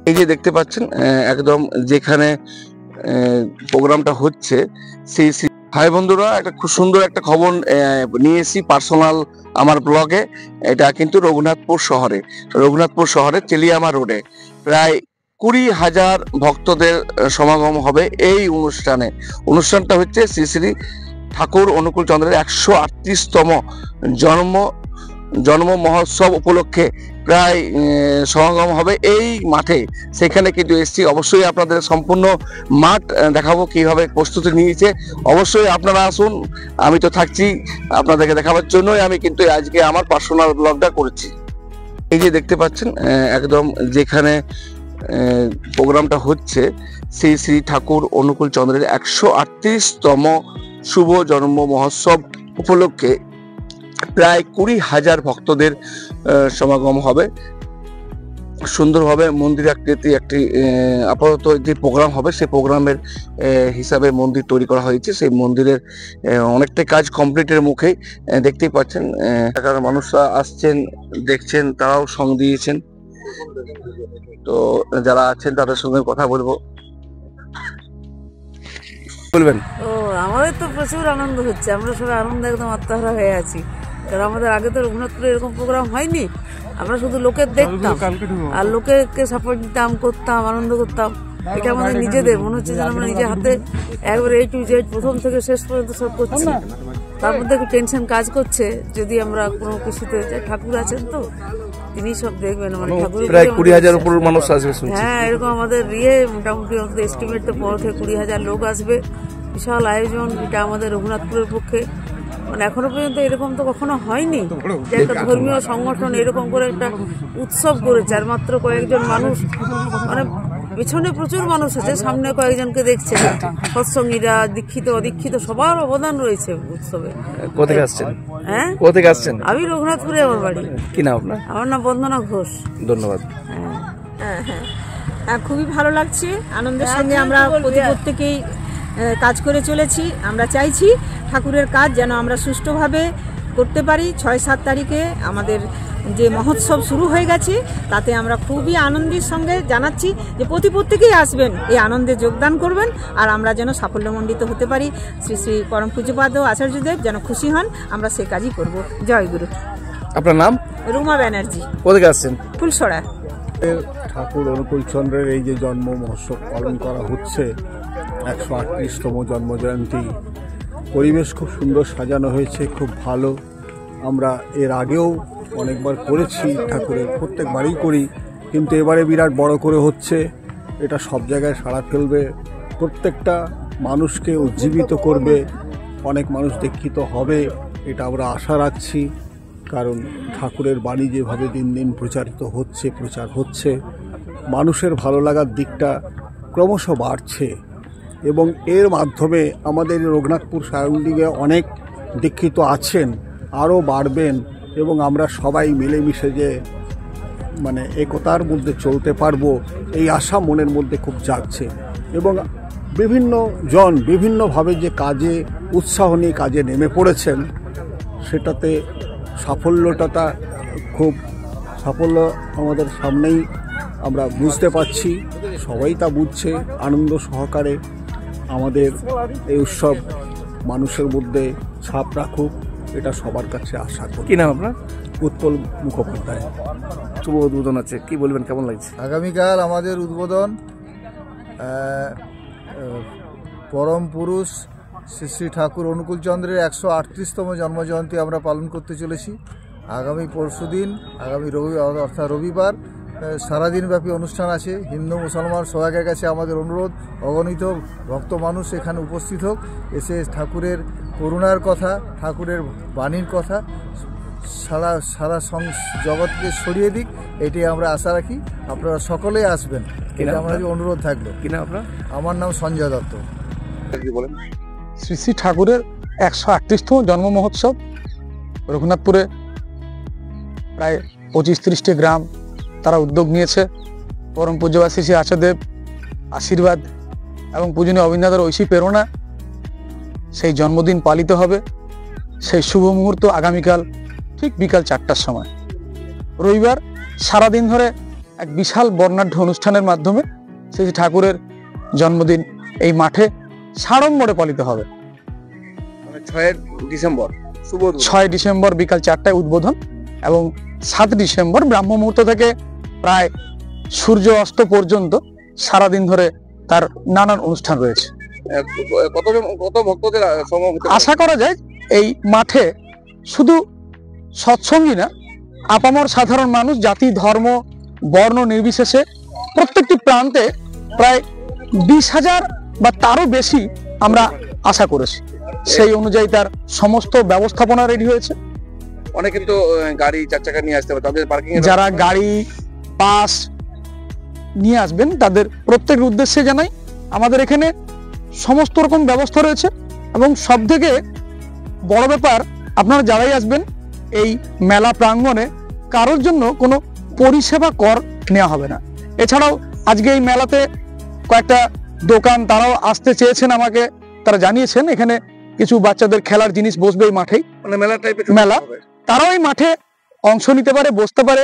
এই যে দেখতে পাচ্ছেন একদম যেখানে প্রোগ্রামটা হচ্ছে সেই হাই বন্ধুরা, একটা খুব সুন্দর একটা খবর নিয়ে এসেছি পার্সোনাল আমার ব্লগে। এটা কিন্তু রঘুনাথপুর শহরে তেলিয়ামা রোডে প্রায় 20,000 ভক্তদের সমাগম হবে এই অনুষ্ঠানটা হচ্ছে শ্রী শ্রী ঠাকুর অনুকূল চন্দ্রের 138তম জন্ম মহোৎসব উপলক্ষে প্রায় সমাগম হবে এই মাঠে। সেখানে কিন্তু এসছি, অবশ্যই আপনাদের সম্পূর্ণ মাঠ দেখাবো কিভাবে প্রস্তুতি নিয়েছে। অবশ্যই আপনারা আসুন, আমি তো থাকছি আপনাদেরকে দেখাবার জন্যই আমি কিন্তু আজকে আমার পার্সোনাল ব্লগটা করেছি। এই যে দেখতে পাচ্ছেন একদম যেখানে প্রোগ্রামটা হচ্ছে শ্রী শ্রী ঠাকুর অনুকূল চন্দ্রের 138তম শুভ জন্ম মহোৎসব উপলক্ষে প্রায় 20,000 ভক্তদের সমাগম হবে। সুন্দরভাবে মন্দির আকৃতি একটি আপাতত যে প্রোগ্রাম হবে সেই প্রোগ্রামের হিসাবে মন্দির তৈরি করা হয়েছে। সেই মন্দিরের অনেকটা কাজ কমপ্লিটের মুখেই দেখতেই পাচ্ছেন এলাকার মানুষরা আসছেন, দেখছেন, তারাও সঙ্গ দিয়েছেন। তো যারা আছেন তাদের সঙ্গে কথা বলবেন। আমাদের তো প্রচুর আনন্দ হচ্ছে, আমরা সবাই আনন্দ একদম আত্মহারা হয়ে আছি। কারণ আমাদের আগে তো রঘুনাথপুরে এরকম প্রোগ্রাম হয়নি। আমরা শুধু লোকের দেখতাম আর লোকেরকে সাপোর্ট দিতাম, করতাম, আনন্দ করতাম। এটা আমাদের নিজেদের মনে হচ্ছে যে আমরা নিজের হাতে একবারে A to Z প্রথম থেকে শেষ পর্যন্ত সব করছি। তার মধ্যে একটু টেনশন কাজ করছে, যদি আমরা কোনো কিছুতে ঠাকুর আছেন তো তিনি সব দেখবেন। মানে ঠাকুর প্রায় 20,000 উপর মানুষ আসবে। হ্যাঁ, এরকম আমাদের মোটামুটি এস্টিমেট তো 15 থেকে 20,000 লোক আসবে। বিশাল আয়োজন, এটা আমাদের রঘুনাথপুরের পক্ষে মানে এখনো পর্যন্ত এরকম তো কখনো হয়নি যে একটা ধর্মীয় সংগঠন এরকম করে একটা উৎসব করেছে। আর মাত্র কয়েকজন মানুষ, মানে পেছনে প্রচুর মানুষ আছে, সামনে কয়েকজনকে দেখছে। সৎসঙ্গীরা, দীক্ষিত অদীক্ষিত সবার অবদান রয়েছে উৎসবে। কোথায় আসছেন? হ্যাঁ, কোথায় আসছেন? আমি রঘুনাথপুরে আমার বাড়ি। কি নাম আপনার? আমার নাম বন্দনা ঘোষ। ধন্যবাদ। খুবই ভালো লাগছে, আনন্দের সঙ্গে আমরা প্রত্যেকেই কাজ করে চলেছি। আমরা চাইছি ঠাকুরের কাজ যেন আমরা সুষ্ঠুভাবে করতে পারি। 6-7 তারিখে আমাদের যে মহোৎসব শুরু হয়ে গেছে, তাতে আমরা খুবই আনন্দের সঙ্গে জানাচ্ছি যে প্রত্যেকেই আসবেন, এই আনন্দে যোগদান করবেন, আর আমরা যেন সাফল্যমণ্ডিত হতে পারি। শ্রী শ্রী পরম পূজ্যপাদ আচার্যদেব যেন খুশি হন, আমরা সে কাজই করব। জয় গুরু। আপনার নাম? রুমা ব্যানার্জি। কোথায় আসছেন? ফুলসরা। ঠাকুর অনুকূল চন্দ্রের এই যে জন্ম মহোৎসব পালন করা হচ্ছে, 138তম জন্মজয়ন্তী, পরিবেশ খুব সুন্দর সাজানো হয়েছে, খুব ভালো। আমরা এর আগেও অনেকবার করেছি, ঠাকুরের প্রত্যেকবারই করি, কিন্তু এবারে বিরাট বড় করে হচ্ছে। এটা সব জায়গায় সাড়া ফেলবে, প্রত্যেকটা মানুষকে উজ্জীবিত করবে, অনেক মানুষ দীক্ষিত হবে, এটা আমরা আশা রাখছি। কারণ ঠাকুরের বাণী যেভাবে দিন দিন প্রচার হচ্ছে, মানুষের ভালো লাগার দিকটা ক্রমশ বাড়ছে, এবং এর মাধ্যমে আমাদের রঘুনাথপুর সায়নদিকে অনেক দীক্ষিত আছেন, আরও বাড়বেন, এবং আমরা সবাই মিলেমিশে যে মানে একতার মধ্যে চলতে পারবো, এই আশা মনের মধ্যে খুব জাগছে। এবং বিভিন্ন জন বিভিন্নভাবে যে কাজে উৎসাহ নিয়ে কাজে নেমে পড়েছেন, সেটাতে সাফল্য আমাদের সামনেই আমরা বুঝতে পারছি, সবাই তা বুঝছে। আনন্দ সহকারে আমাদের এই উৎসব মানুষের মধ্যে ছাপ রাখুক, এটা সবার কাছে আশা করি। কি নাম আপনার? উৎপল মুখোপাধ্যায়। শুভ উদ্বোধন আছে, কি বলবেন, কেমন লাগছে? আগামীকাল আমাদের উদ্বোধন, পরম পুরুষ শ্রী শ্রী ঠাকুর অনুকূল চন্দ্রের 138তম জন্মজয়ন্তী আমরা পালন করতে চলেছি। আগামী পরশুদিন, আগামী অর্থাৎ রবিবার সারাদিনব্যাপী অনুষ্ঠান আছে। হিন্দু মুসলমান সবাইয়ের কাছে আমাদের অনুরোধ, অগণিত ভক্ত মানুষ এখানে উপস্থিত হোক, এসে ঠাকুরের করুণার কথা, ঠাকুরের বাণীর কথা সারা জগৎকে ছড়িয়ে দিক, এটাই আমরা আশা রাখি। আপনারা সকলেই আসবেন, এটা আমাদের অনুরোধ থাকবে। কি নাম আপনার? আমার নাম সঞ্জয় দত্ত। শ্রী শ্রী ঠাকুরের 138তম জন্ম মহোৎসব রঘুনাথপুরে প্রায় 25-30টি গ্রাম তারা উদ্যোগ নিয়েছে। পরম পূজ্যপাদ শ্রী শ্রী আচার্যদেব আশীর্বাদ এবং পূজনীয় অবিন্দাদার ঐশী প্রেরণা, সেই জন্মদিন পালিত হবে। সেই শুভ মুহূর্ত আগামীকাল ঠিক বিকাল 4টার সময়। রবিবার সারাদিন ধরে এক বিশাল বর্ণাঢ্য অনুষ্ঠানের মাধ্যমে শ্রী শ্রী ঠাকুরের জন্মদিন এই মাঠে সাড়ম্বরে পালিত হবে। 6 ডিসেম্বর শুভ উদ্বোধন। 6 ডিসেম্বর বিকাল 4টায় উদ্বোধন এবং 7 ডিসেম্বর ব্রাহ্ম মুহূর্ত থেকে প্রায় সূর্য অস্ত পর্যন্ত সারাদিন ধরে তার নানান অনুষ্ঠান রয়েছে। কত ভক্তদের সমাগম হতে পারে? আশা করা যায় এই মাঠে শুধু সৎসঙ্গী না, আপামর সাধারণ মানুষ, জাতি ধর্ম বর্ণ নির্বিশেষে প্রত্যেকটি প্রান্তে প্রায় 20,000 বা তারও বেশি আমরা আশা করেছি। সেই অনুযায়ী তার সমস্ত ব্যবস্থাপনা রেডি হয়েছে। অনেক কিন্তু গাড়ি 4 চাকা নিয়ে আসতে হবে, তাদের পার্কিং যারা গাড়ি বাস নিয়ে আসবেন তাদের প্রত্যেকের উদ্দেশ্যে জানাই আমাদের এখানে সমস্ত রকম ব্যবস্থা রয়েছে। এবং সব থেকে বড় ব্যাপার, আপনারা যারাই আসবেন এই মেলা প্রাঙ্গণে কারোর জন্য কোনো পরিষেবা কর নেওয়া হবে না। এছাড়াও আজকে এই মেলাতে কয়েকটা দোকান তারাও আসতে চেয়েছেন, আমাকে তারা জানিয়েছেন এখানে কিছু বাচ্চাদের খেলার জিনিস বসবে এই মাঠেই, মানে মেলা টাইপের মেলা, তারাও এই মাঠে অংশ নিতে পারে, বসতে পারে।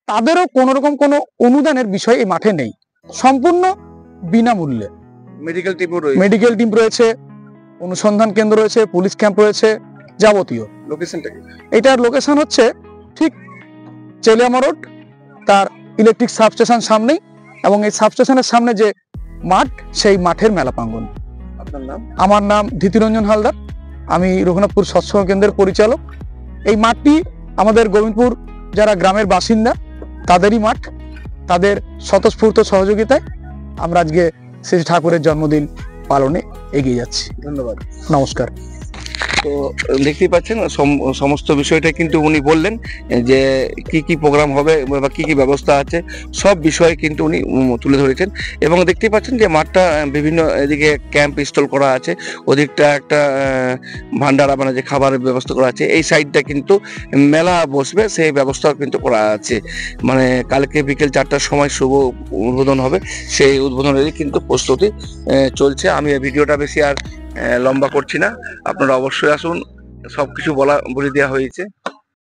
তাদেরও কোনো রকম কোনো অনুদানের বিষয় এই মাঠে নেই, সম্পূর্ণ বিনামূল্যে। মেডিকেল টিম রয়েছে, অনুসন্ধান কেন্দ্র রয়েছে, পুলিশ ক্যাম্প রয়েছে, যাবতীয়। লোকেশনটা কি? এটার লোকেশন হচ্ছে ঠিক চেলিয়ামা রোড, তার ইলেকট্রিক সাবস্টেশন সামনেই, এবং এই সাবস্টেশনের সামনে যে মাঠ, সেই মাঠের মেলা প্রাঙ্গণ। আপনার নাম? আমার নাম ধৃতিরঞ্জন হালদার, আমি রঘুনাথপুর সৎসঙ্গ কেন্দ্রের পরিচালক। এই মাঠটি আমাদের গোবিন্দপুর যারা গ্রামের বাসিন্দা তাদেরই মাঠ, তাদের স্বতঃস্ফূর্ত সহযোগিতায় আমরা আজকে শ্রী ঠাকুরের জন্মদিন পালনে এগিয়ে যাচ্ছি। ধন্যবাদ, নমস্কার। তো দেখতেই পাচ্ছেন সমস্ত বিষয়টা কিন্তু উনি বললেন যে কি কি প্রোগ্রাম হবে বা কি কি ব্যবস্থা আছে, সব বিষয়ে কিন্তু উনি তুলে ধরেছেন। এবং দেখতেই পাচ্ছেন যে মাঠটা বিভিন্ন এদিকে ক্যাম্প ইনস্টল করা আছে, ওদিকটা একটা ভান্ডারা মানে যে খাবারের ব্যবস্থা করা আছে, এই সাইডটা কিন্তু মেলা বসবে সেই ব্যবস্থাও কিন্তু করা আছে। মানে কালকে বিকেল 4টার সময় শুভ উদ্বোধন হবে, সেই উদ্বোধনেরই কিন্তু প্রস্তুতি চলছে। আমি এই ভিডিওটা বেশি আর লম্বা করছি না, আপনারা অবশ্যই আসুন, সবকিছু বলে দেওয়া হয়েছে।